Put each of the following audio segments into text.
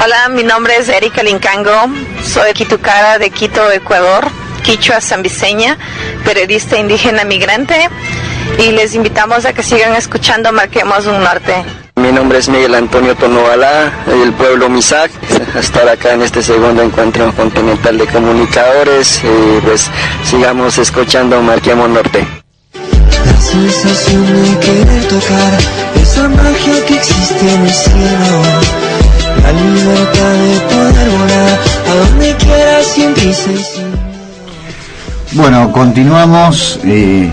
Hola, mi nombre es Erika Lincango, soy quitucara de Quito, Ecuador, quichua sanbiseña, periodista indígena migrante, y les invitamos a que sigan escuchando Marquemos un Norte. Mi nombre es Miguel Antonio Tonoala, del pueblo Misak, estar acá en este segundo encuentro continental de comunicadores, y pues sigamos escuchando Marquemos Norte. La sensación de querer tocar esa magia que existe en el cielo, la libertad de poder volar a donde quiera sin prisa y sin miedo. Bueno, continuamos y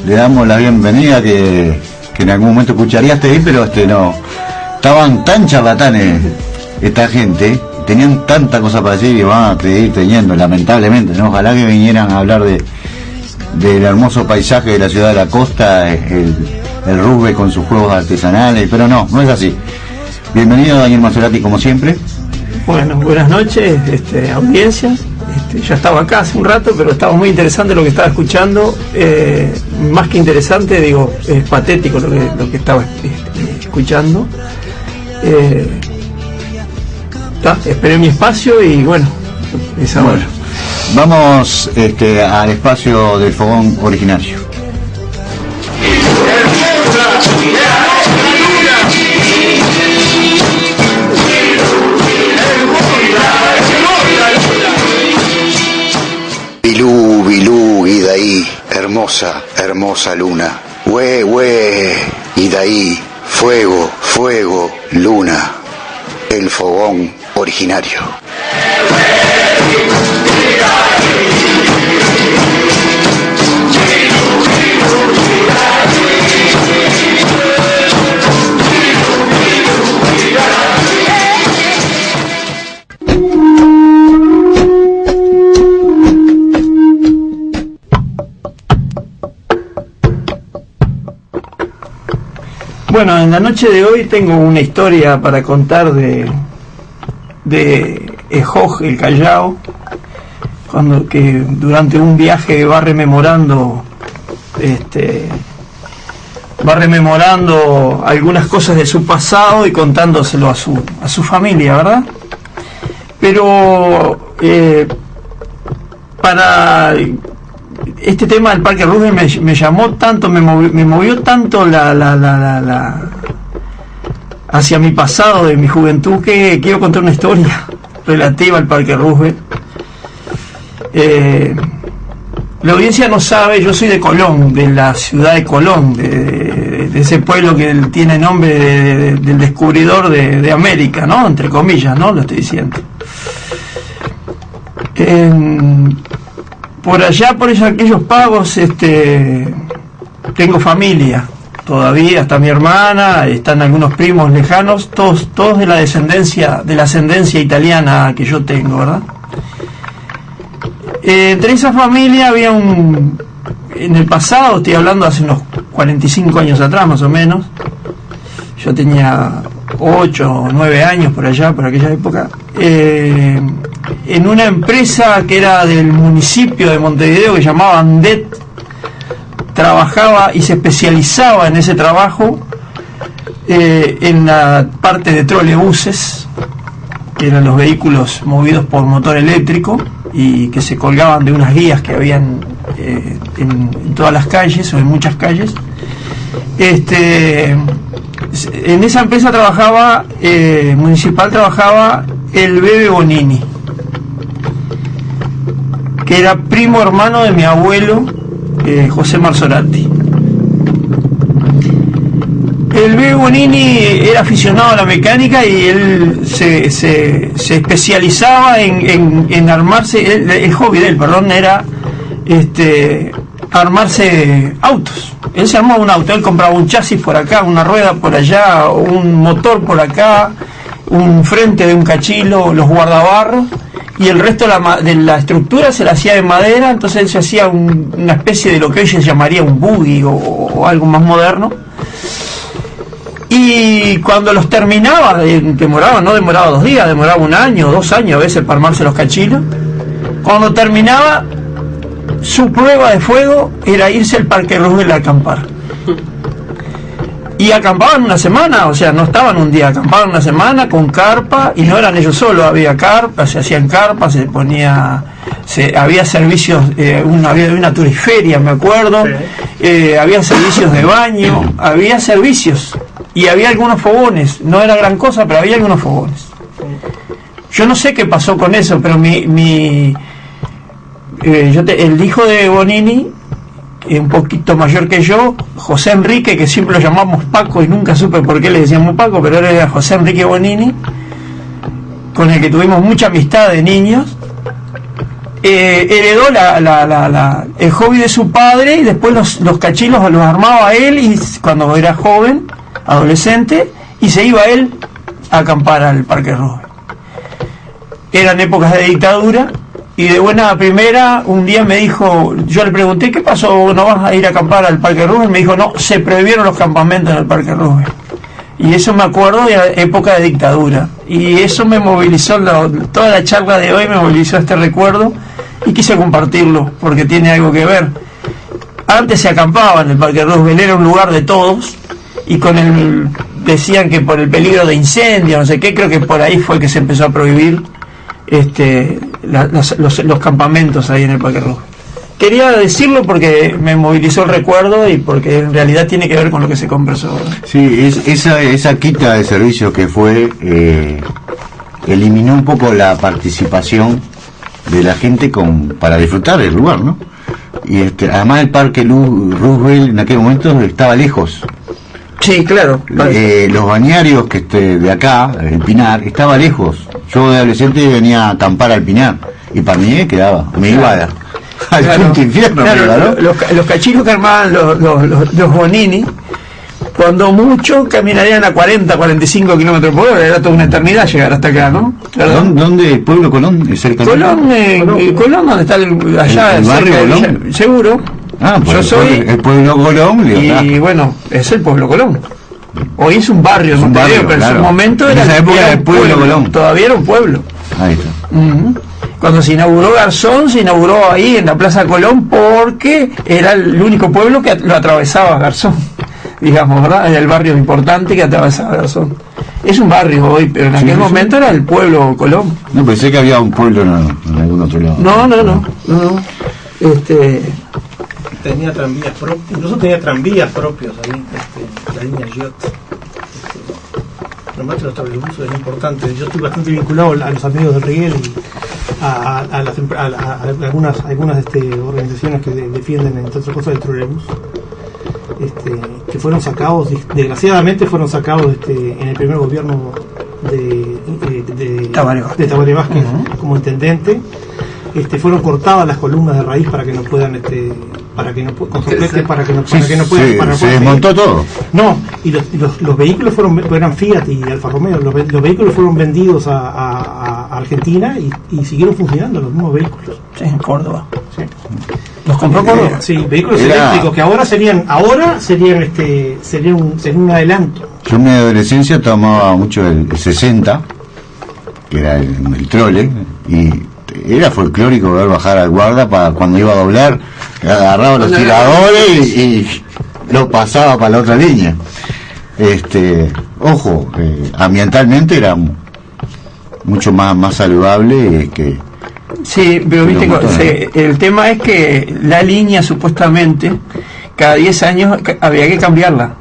le damos la bienvenida que en algún momento escucharías ahí, pero no. Estaban tan charlatanes esta gente, tenían tanta cosa para decir y van a seguir teniendo, lamentablemente, ¿no? Ojalá que vinieran a hablar del hermoso paisaje de la ciudad de la costa, el rugby con sus juegos artesanales, pero no es así. Bienvenido Daniel Maserati, como siempre. Bueno, buenas noches, audiencia. Ya estaba acá hace un rato, pero estaba muy interesante lo que estaba escuchando. Más que interesante, digo, es patético lo que estaba escuchando. Esperé mi espacio y bueno, es ahora. Bueno, vamos al espacio del fogón originario. Bilú, Bilú, Idaí, hermosa, hermosa luna. Hue, hue, Idaí, fuego, fuego, luna. El fogón originario. Bueno, en la noche de hoy tengo una historia para contar de Ejoj, el Callao, que durante un viaje va rememorando algunas cosas de su pasado y contándoselo a su familia, ¿verdad? Pero para este tema del Parque Rugby me llamó tanto, me movió tanto hacia mi pasado, de mi juventud, que quiero contar una historia relativa al Parque Rugby. La audiencia no sabe, yo soy de Colón, de la ciudad de Colón, de ese pueblo que tiene nombre del descubridor de América, ¿no? Entre comillas, ¿no? Lo estoy diciendo. Por allá, por aquellos pagos, tengo familia todavía, hasta mi hermana, están algunos primos lejanos, todos de la ascendencia italiana que yo tengo, ¿verdad? Entre esa familia había en el pasado, estoy hablando hace unos 45 años atrás más o menos, yo tenía 8 o 9 años por allá, por aquella época, en una empresa que era del municipio de Montevideo que llamaba Andet, trabajaba y se especializaba en ese trabajo en la parte de trolebuses, que eran los vehículos movidos por motor eléctrico y que se colgaban de unas guías que habían en todas las calles o en muchas calles. En esa empresa municipal trabajaba el Bebe Bonini, que era primo hermano de mi abuelo José Marzorati. El Bebe Bonini era aficionado a la mecánica y él se especializaba en armarse, el hobby de él, era armarse autos. Él se armaba un auto, él compraba un chasis por acá, una rueda por allá, un motor por acá, un frente de un cachilo, los guardabarros, y el resto de la estructura se la hacía de madera. Entonces él se hacía una especie de lo que hoy se llamaría un buggy o algo más moderno. Y cuando los terminaba, no demoraba 2 días, demoraba 1 año, 2 años a veces para armarse los cachilos. Cuando terminaba, su prueba de fuego era irse al Parque Roosevelt a acampar. Y acampaban una semana, o sea, no estaban un día, acampaban una semana con carpa, y no eran ellos solos, había carpa, se hacían carpas, había servicios, había una turiferia, me acuerdo, había servicios de baño, había servicios, y había algunos fogones, no era gran cosa, pero había algunos fogones. Yo no sé qué pasó con eso, pero el hijo de Bonini, un poquito mayor que yo, José Enrique, que siempre lo llamamos Paco y nunca supe por qué le decíamos Paco, pero él era José Enrique Bonini, con el que tuvimos mucha amistad de niños, heredó el hobby de su padre, y después los cachilos los armaba él, y cuando era joven, adolescente, y se iba él a acampar al Parque Roosevelt. Eran épocas de dictadura, y de buena primera, un día me dijo, yo le pregunté, ¿qué pasó? ¿No vas a ir a acampar al Parque Roosevelt? Me dijo, no, se prohibieron los campamentos en el Parque Roosevelt. Y eso me acuerdo de época de dictadura. Y eso me movilizó, toda la charla de hoy me movilizó este recuerdo, y quise compartirlo, porque tiene algo que ver. Antes se acampaba en el Parque Roosevelt, era un lugar de todos, y decían que por el peligro de incendio, no sé qué, creo que por ahí fue que se empezó a prohibir los campamentos ahí en el Parque Roosevelt. Quería decirlo porque me movilizó el recuerdo, y porque en realidad tiene que ver con lo que se conversó, ¿verdad? Sí, esa quita de servicio que fue, eliminó un poco la participación de la gente para disfrutar del lugar, ¿no? Y además el Parque Roosevelt en aquel momento estaba lejos. Sí, claro. Los bañarios de acá, el Pinar, estaba lejos. Yo de adolescente venía a acampar al Pinar, y para mí me iba al punto infierno. Claro, ¿no? Los cachinos que armaban los Bonini, cuando mucho caminarían a 40, 45 kilómetros por hora, era toda una eternidad llegar hasta acá, ¿no? ¿Dónde? ¿El pueblo Colón? Exactamente. Colón, donde está allá, el barrio Colón. Seguro. Pues yo soy el pueblo Colón, y bueno, es el pueblo Colón. Hoy es un barrio, no te digo, pero en su momento era el pueblo Colón. Todavía era un pueblo. Ahí está. Cuando se inauguró Garzón, se inauguró ahí en la Plaza Colón, porque era el único pueblo que lo atravesaba Garzón, digamos, ¿verdad? Era el barrio importante que atravesaba Garzón. Es un barrio hoy, pero en aquel momento era el pueblo Colón. No, pensé que había un pueblo en algún otro lado. No. Tenía tranvías propios, incluso tenía tranvías propios ahí, la línea Giot. Normalmente los trolebuses es importante. Yo estoy bastante vinculado a los amigos de Riguel y a algunas organizaciones que defienden, entre otras cosas, el trolebús, que fueron sacados, desgraciadamente fueron sacados en el primer gobierno de Tabaré Vázquez como intendente. Fueron cortadas las columnas de raíz para que no puedan se desmontó todo. No, y los vehículos eran Fiat y Alfa Romeo, los vehículos fueron vendidos a Argentina y siguieron funcionando los mismos vehículos. Sí, en Córdoba. Sí. ¿Los compró Córdoba? Sí, vehículos eléctricos que ahora serían un adelanto. Yo en mi adolescencia tomaba mucho el 60, que era el trole, y era folclórico ver bajar al guarda para cuando iba a doblar, agarraba los tiradores y lo pasaba para la otra línea. Ambientalmente era mucho más saludable que... Sí, pero viste, el tema es que la línea supuestamente cada 10 años había que cambiarla.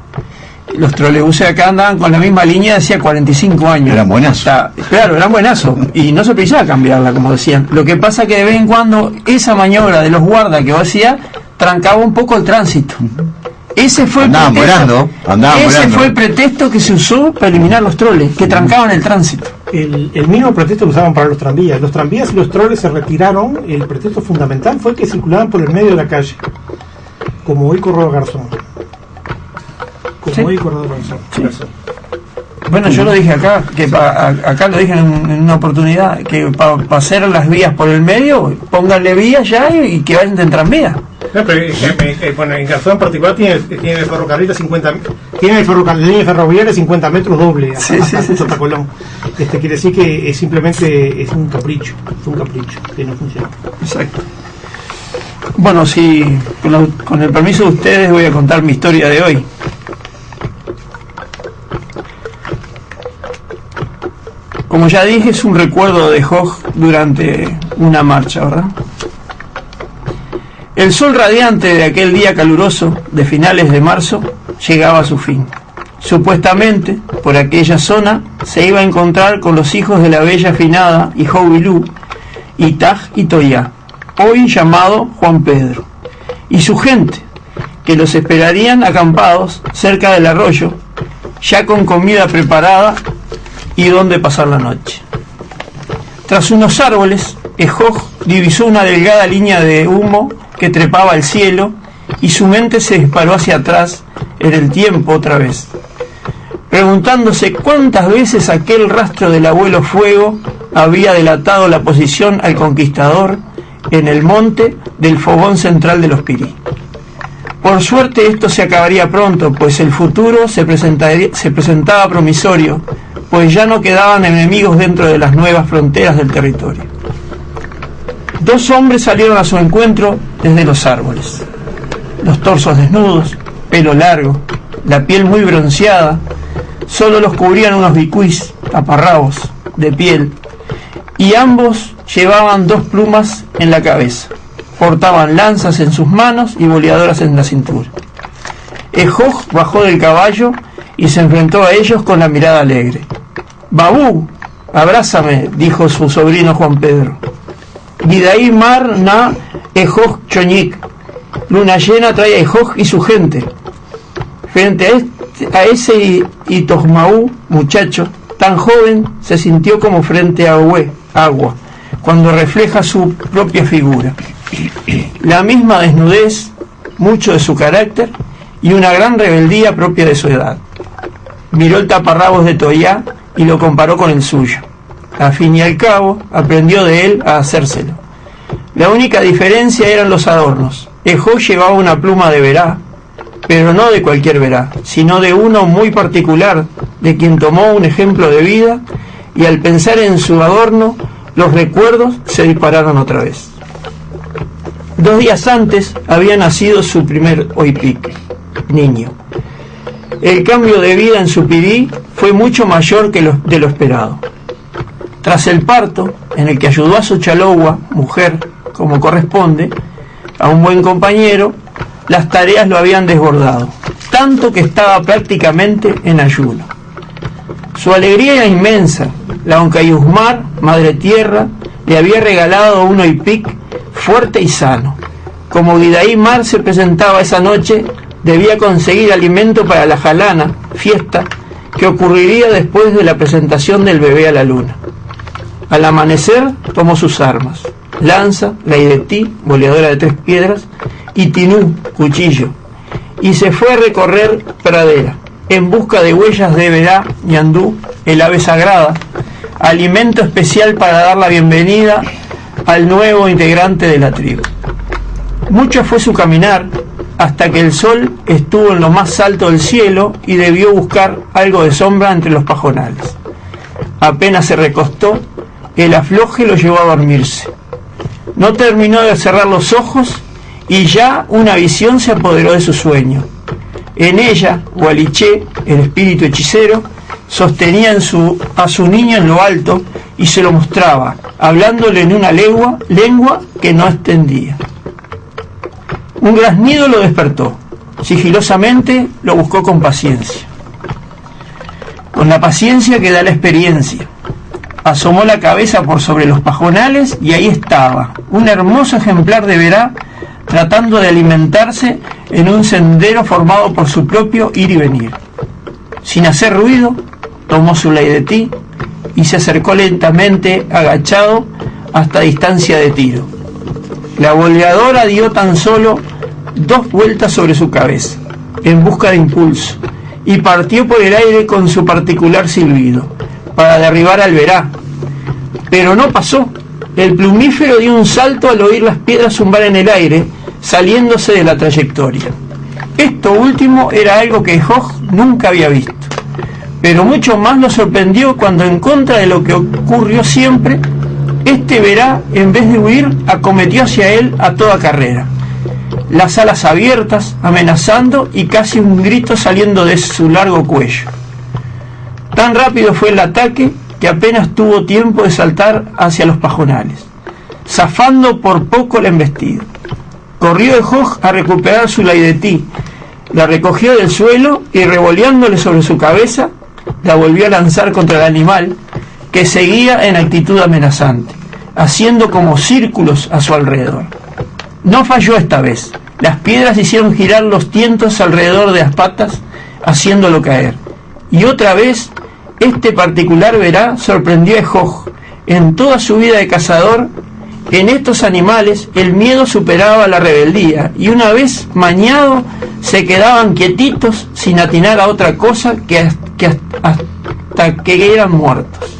Los trolebuses acá andaban con la misma línea de hacía 45 años. Eran buenazos. Claro, eran buenazos. Y no se precisaba cambiarla, como decían. Lo que pasa que de vez en cuando esa maniobra de los guardas que vos hacías trancaba un poco el tránsito. Ese fue el pretexto que se usó para eliminar los troles, que trancaban el tránsito. El mismo pretexto que usaban para los tranvías. Los tranvías y los troles se retiraron. El pretexto fundamental fue que circulaban por el medio de la calle, como hoy Corredor Garzón. Sí. Bueno, yo lo dije acá, que acá lo dije en una oportunidad, que para hacer las vías por el medio, pónganle vías ya y que vayan en tranvía. No, pero en Garzón en particular tiene el ferrocarril tiene la línea ferroviaria 50 metros doble hasta Colón. Quiere decir que simplemente es un capricho que no funciona. Exacto. Bueno, sí, con el permiso de ustedes voy a contar mi historia de hoy. como ya dije, es un recuerdo de Hoj durante una marcha, ¿verdad? El sol radiante de aquel día caluroso de finales de marzo llegaba a su fin. Supuestamente, por aquella zona se iba a encontrar con los hijos de la bella afinada Ijobilú, Itaj y Toyá, hoy llamado Juan Pedro, y su gente, que los esperarían acampados cerca del arroyo, ya con comida preparada y donde pasar la noche. Tras unos árboles, Ejoj divisó una delgada línea de humo que trepaba al cielo y su mente se disparó hacia atrás en el tiempo otra vez, preguntándose cuántas veces aquel rastro del abuelo Fuego había delatado la posición al conquistador en el monte del fogón central de los Pirí. Por suerte esto se acabaría pronto, pues el futuro se presentaba promisorio, pues ya no quedaban enemigos dentro de las nuevas fronteras del territorio. Dos hombres salieron a su encuentro desde los árboles. Los torsos desnudos, pelo largo, la piel muy bronceada, solo los cubrían unos bicuís, taparrabos, de piel, y ambos llevaban dos plumas en la cabeza. Portaban lanzas en sus manos y boleadoras en la cintura. Ejoj bajó del caballo y se enfrentó a ellos con la mirada alegre. «Babú, abrázame», dijo su sobrino Juan Pedro. «Gidaí mar na Ejoj choñic». Luna llena trae a Ejoj y su gente. Frente a ese Itojmaú, muchacho, tan joven, se sintió como frente a agua, cuando refleja su propia figura. La misma desnudez, mucho de su carácter y una gran rebeldía propia de su edad. Miró el taparrabos de Toyá y lo comparó con el suyo. A fin y al cabo, aprendió de él a hacérselo. La única diferencia eran los adornos. Ejoj llevaba una pluma de verá, pero no de cualquier verá, sino de uno muy particular, de quien tomó un ejemplo de vida, y al pensar en su adorno, los recuerdos se dispararon otra vez. 2 días antes había nacido su primer oipic, niño. El cambio de vida en su Pirí fue mucho mayor que de lo esperado. Tras el parto, en el que ayudó a su chalowa, mujer, como corresponde, a un buen compañero, las tareas lo habían desbordado, tanto que estaba prácticamente en ayuno. Su alegría era inmensa. La Oncayusmar, Madre Tierra, le había regalado un oipic fuerte y sano. Como Gidaí Mar se presentaba esa noche, debía conseguir alimento para la jalana, fiesta, que ocurriría después de la presentación del bebé a la luna. Al amanecer tomó sus armas: lanza, laidetí, boleadora de 3 piedras, y tinú, cuchillo, y se fue a recorrer pradera, en busca de huellas de verá, ñandú, el ave sagrada, alimento especial para dar la bienvenida al nuevo integrante de la tribu. Mucho fue su caminar, hasta que el sol estuvo en lo más alto del cielo y debió buscar algo de sombra entre los pajonales. Apenas se recostó, el afloje lo llevó a dormirse. No terminó de cerrar los ojos y ya una visión se apoderó de su sueño. En ella, Gualiché, el espíritu hechicero, sostenía a su niño en lo alto y se lo mostraba, hablándole en una lengua que no entendía. Un graznido lo despertó. Sigilosamente lo buscó con paciencia. Con la paciencia que da la experiencia. Asomó la cabeza por sobre los pajonales y ahí estaba, un hermoso ejemplar de verá, tratando de alimentarse en un sendero formado por su propio ir y venir. Sin hacer ruido, tomó su laidetí y se acercó lentamente, agachado, hasta distancia de tiro. La boleadora dio tan solo 2 vueltas sobre su cabeza, en busca de impulso, y partió por el aire con su particular silbido, para derribar al verá. Pero no pasó. El plumífero dio un salto al oír las piedras zumbar en el aire, saliéndose de la trayectoria. Esto último era algo que Ejoj nunca había visto, pero mucho más lo sorprendió cuando, en contra de lo que ocurrió siempre, este verá, en vez de huir, acometió hacia él a toda carrera, las alas abiertas, amenazando, y casi un grito saliendo de su largo cuello. Tan rápido fue el ataque que apenas tuvo tiempo de saltar hacia los pajonales, zafando por poco la embestida. Corrió Ejoj a recuperar su laidetí, la recogió del suelo y revoleándole sobre su cabeza, la volvió a lanzar contra el animal, que seguía en actitud amenazante, haciendo como círculos a su alrededor. No falló esta vez. Las piedras hicieron girar los tientos alrededor de las patas, haciéndolo caer. Y otra vez, este particular verá sorprendió a Ejoj. En toda su vida de cazador, en estos animales el miedo superaba la rebeldía, y una vez mañado se quedaban quietitos sin atinar a otra cosa que hasta que eran muertos.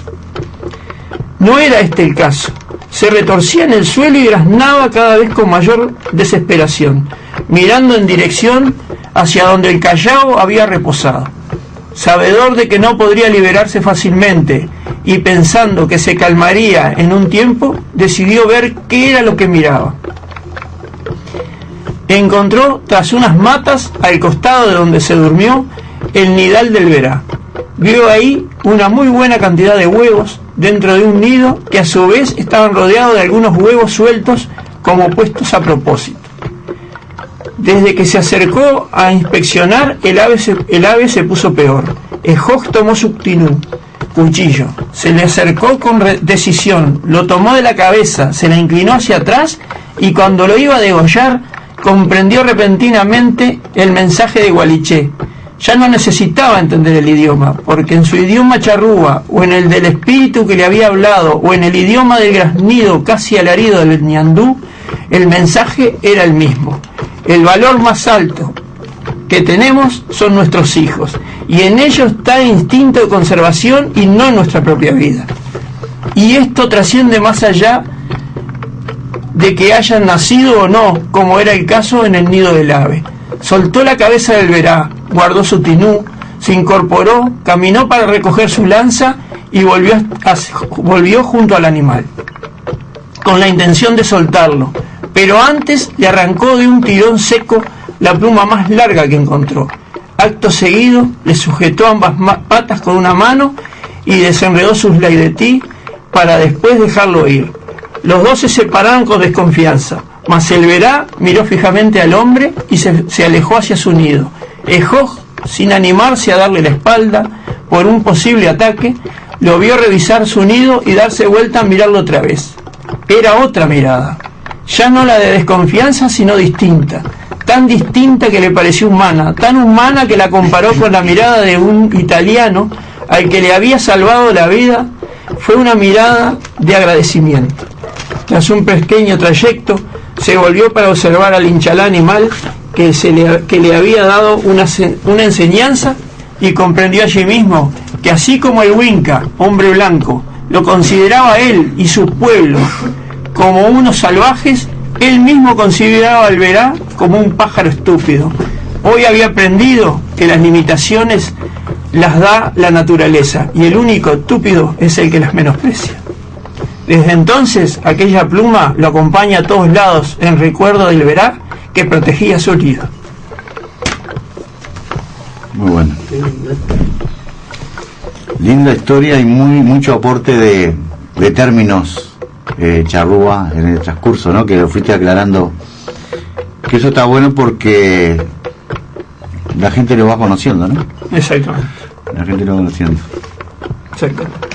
No era este el caso. Se retorcía en el suelo y graznaba cada vez con mayor desesperación, mirando en dirección hacia donde el callao había reposado. Sabedor de que no podría liberarse fácilmente y pensando que se calmaría en un tiempo, decidió ver qué era lo que miraba. Encontró tras unas matas al costado de donde se durmió el nidal del verá. Vio ahí una muy buena cantidad de huevos dentro de un nido que a su vez estaban rodeados de algunos huevos sueltos como puestos a propósito. Desde que se acercó a inspeccionar, el ave se puso peor. Ejoj tomó su cuchillo, se le acercó con decisión, lo tomó de la cabeza, se la inclinó hacia atrás y cuando lo iba a degollar, comprendió repentinamente el mensaje de Gualiché. Ya no necesitaba entender el idioma, porque en su idioma charrúa, o en el del espíritu que le había hablado, o en el idioma del graznido casi alarido del ñandú, el mensaje era el mismo. El valor más alto que tenemos son nuestros hijos, y en ellos está el instinto de conservación y no en nuestra propia vida. Y esto trasciende más allá de que hayan nacido o no, como era el caso en el nido del ave. Soltó la cabeza del verá, guardó su tinú, se incorporó, caminó para recoger su lanza y volvió junto al animal, con la intención de soltarlo, pero antes le arrancó de un tirón seco la pluma más larga que encontró. Acto seguido le sujetó ambas patas con una mano y desenredó sus laidetí para después dejarlo ir. Los dos se separaron con desconfianza, mas el verá miró fijamente al hombre y se alejó hacia su nido. Ejoj, sin animarse a darle la espalda por un posible ataque, lo vio revisar su nido y darse vuelta a mirarlo otra vez. Era otra mirada, ya no la de desconfianza, sino distinta, tan distinta que le pareció humana, tan humana que la comparó con la mirada de un italiano al que le había salvado la vida. Fue una mirada de agradecimiento. Tras un pequeño trayecto, se volvió para observar al hinchalá animal que le había dado una enseñanza y comprendió allí mismo que así como el Winca, hombre blanco, lo consideraba a él y su pueblo como unos salvajes, él mismo consideraba al verá como un pájaro estúpido. Hoy había aprendido que las limitaciones las da la naturaleza y el único estúpido es el que las menosprecia. Desde entonces, aquella pluma lo acompaña a todos lados en recuerdo del verá que protegía su nido. Muy bueno. Linda historia y mucho aporte de términos charrúa en el transcurso, ¿no? Que lo fuiste aclarando. Que eso está bueno porque la gente lo va conociendo, ¿no? Exactamente. La gente lo va conociendo. Exactamente.